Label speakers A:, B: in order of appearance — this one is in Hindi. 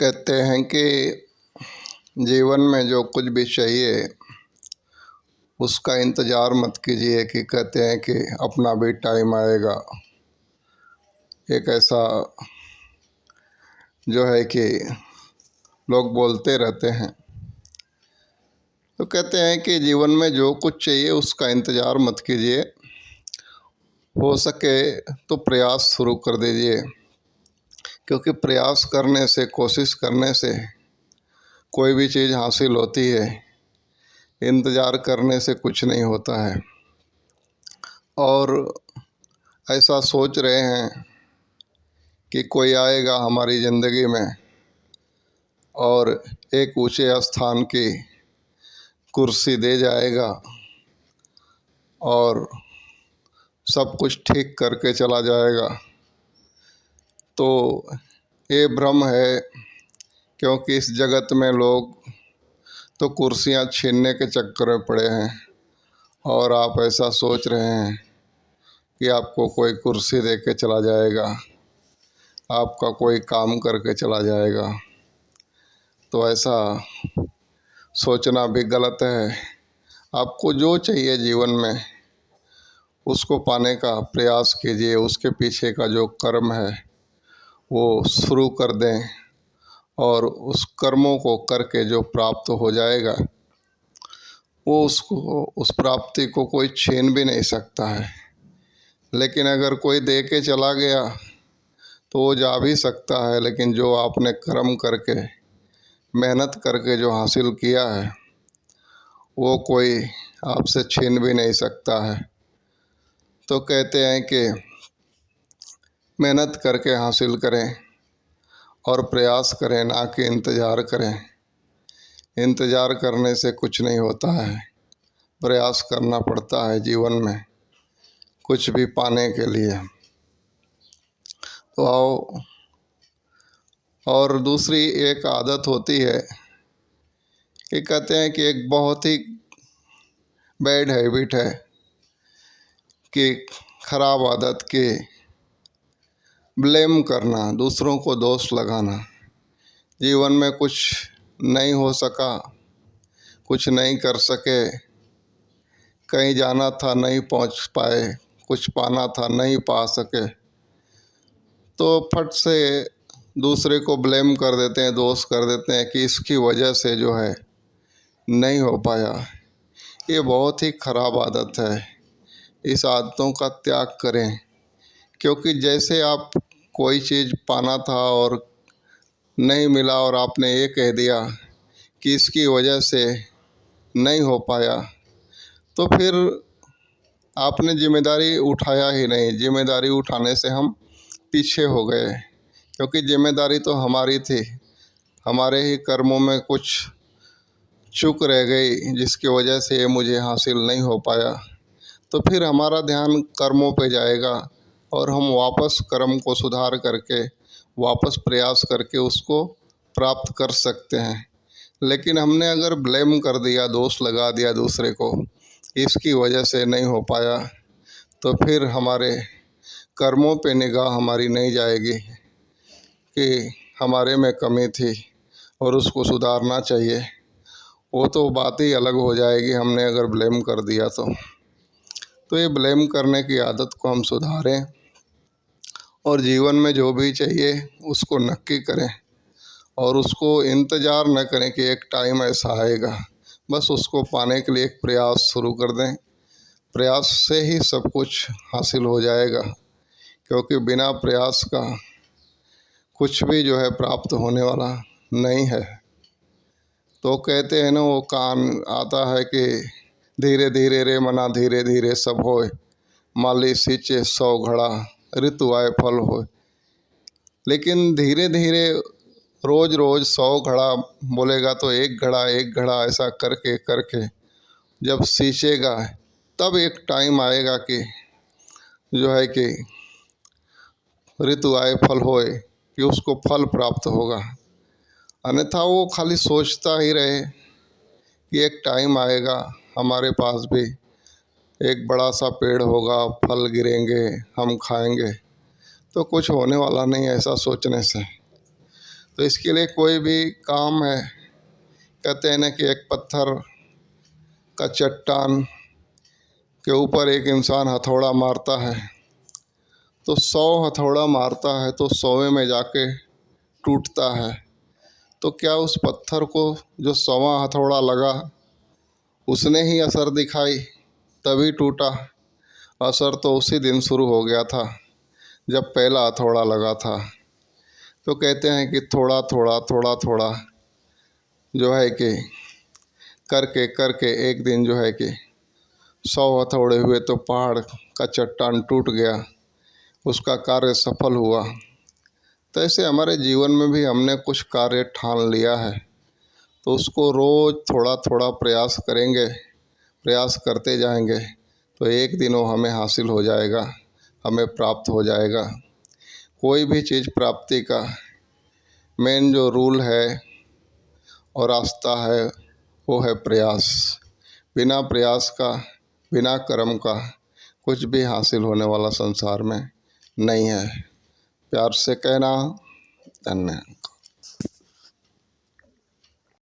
A: कहते हैं कि जीवन में जो कुछ भी चाहिए उसका इंतज़ार मत कीजिए कि कहते हैं कि अपना भी टाइम आएगा। एक ऐसा जो है कि लोग बोलते रहते हैं। तो कहते हैं कि जीवन में जो कुछ चाहिए उसका इंतज़ार मत कीजिए, हो सके तो प्रयास शुरू कर दीजिए, क्योंकि प्रयास करने से, कोशिश करने से कोई भी चीज़ हासिल होती है। इंतज़ार करने से कुछ नहीं होता है। और ऐसा सोच रहे हैं कि कोई आएगा हमारी ज़िंदगी में और एक ऊंचे स्थान की कुर्सी दे जाएगा और सब कुछ ठीक करके चला जाएगा, तो ये भ्रम है। क्योंकि इस जगत में लोग तो कुर्सियां छीनने के चक्कर में पड़े हैं और आप ऐसा सोच रहे हैं कि आपको कोई कुर्सी दे के चला जाएगा, आपका कोई काम करके चला जाएगा। तो ऐसा सोचना भी गलत है। आपको जो चाहिए जीवन में उसको पाने का प्रयास कीजिए। उसके पीछे का जो कर्म है वो शुरू कर दें और उस कर्मों को करके जो प्राप्त हो जाएगा वो उस प्राप्ति को कोई छीन भी नहीं सकता है। लेकिन अगर कोई दे के चला गया तो वो जा भी सकता है, लेकिन जो आपने कर्म करके, मेहनत करके जो हासिल किया है वो कोई आपसे छीन भी नहीं सकता है। तो कहते हैं कि मेहनत करके हासिल करें और प्रयास करें, ना कि इंतज़ार करें। इंतज़ार करने से कुछ नहीं होता है, प्रयास करना पड़ता है जीवन में कुछ भी पाने के लिए। तो आओ, और दूसरी एक आदत होती है कि कहते हैं कि एक बहुत ही बैड हैबिट है कि ख़राब आदत की ब्लेम करना, दूसरों को दोष लगाना। जीवन में कुछ नहीं हो सका, कुछ नहीं कर सके, कहीं जाना था नहीं पहुंच पाए, कुछ पाना था नहीं पा सके, तो फट से दूसरे को ब्लेम कर देते हैं, दोष कर देते हैं कि इसकी वजह से जो है नहीं हो पाया। ये बहुत ही ख़राब आदत है। इस आदतों का त्याग करें, क्योंकि जैसे आप कोई चीज़ पाना था और नहीं मिला और आपने ये कह दिया कि इसकी वजह से नहीं हो पाया, तो फिर आपने जिम्मेदारी उठाया ही नहीं। जिम्मेदारी उठाने से हम पीछे हो गए, क्योंकि जिम्मेदारी तो हमारी थी। हमारे ही कर्मों में कुछ चूक रह गई जिसकी वजह से ये मुझे हासिल नहीं हो पाया। तो फिर हमारा ध्यान कर्मों पे जाएगा और हम वापस कर्म को सुधार करके, वापस प्रयास करके उसको प्राप्त कर सकते हैं। लेकिन हमने अगर ब्लेम कर दिया, दोष लगा दिया दूसरे को, इसकी वजह से नहीं हो पाया, तो फिर हमारे कर्मों पे निगाह हमारी नहीं जाएगी कि हमारे में कमी थी और उसको सुधारना चाहिए। वो तो बात ही अलग हो जाएगी हमने अगर ब्लेम कर दिया तो ये ब्लेम करने की आदत को हम सुधारें और जीवन में जो भी चाहिए उसको नक्की करें और उसको इंतज़ार न करें कि एक टाइम ऐसा आएगा। बस उसको पाने के लिए एक प्रयास शुरू कर दें। प्रयास से ही सब कुछ हासिल हो जाएगा, क्योंकि बिना प्रयास का कुछ भी जो है प्राप्त होने वाला नहीं है। तो कहते हैं ना, वो कान आता है कि धीरे धीरे रे मना धीरे धीरे सब होए, माली सींचे 100 घड़ा ऋतु आए फल होए। लेकिन धीरे धीरे रोज़ रोज़ 100 घड़ा बोलेगा तो एक घड़ा ऐसा करके करके जब सींचेगा तब एक टाइम आएगा कि जो है कि ऋतु आए फल होए, कि उसको फल प्राप्त होगा। अन्यथा वो खाली सोचता ही रहे कि एक टाइम आएगा हमारे पास भी एक बड़ा सा पेड़ होगा, फल गिरेंगे, हम खाएंगे, तो कुछ होने वाला नहीं ऐसा सोचने से। तो इसके लिए कोई भी काम है, कहते हैं ना कि एक पत्थर का चट्टान के ऊपर एक इंसान हथौड़ा मारता है तो 100 हथौड़ा मारता है तो 100वें में जाके टूटता है। तो क्या उस पत्थर को जो 100वां हथौड़ा लगा उसने ही असर दिखाई तभी टूटा? असर तो उसी दिन शुरू हो गया था जब पहला हथौड़ा लगा था। तो कहते हैं कि थोड़ा थोड़ा थोड़ा थोड़ा जो है कि करके करके एक दिन जो है कि 100 हथौड़े हुए तो पहाड़ का चट्टान टूट गया, उसका कार्य सफल हुआ। तो ऐसे हमारे जीवन में भी हमने कुछ कार्य ठान लिया है तो उसको रोज़ थोड़ा थोड़ा प्रयास करेंगे, प्रयास करते जाएंगे तो एक दिन वो हमें हासिल हो जाएगा, हमें प्राप्त हो जाएगा। कोई भी चीज़ प्राप्ति का मेन जो रूल है और रास्ता है वो है प्रयास। बिना प्रयास का, बिना कर्म का कुछ भी हासिल होने वाला संसार में नहीं है। प्यार से कहना, धन्यवाद।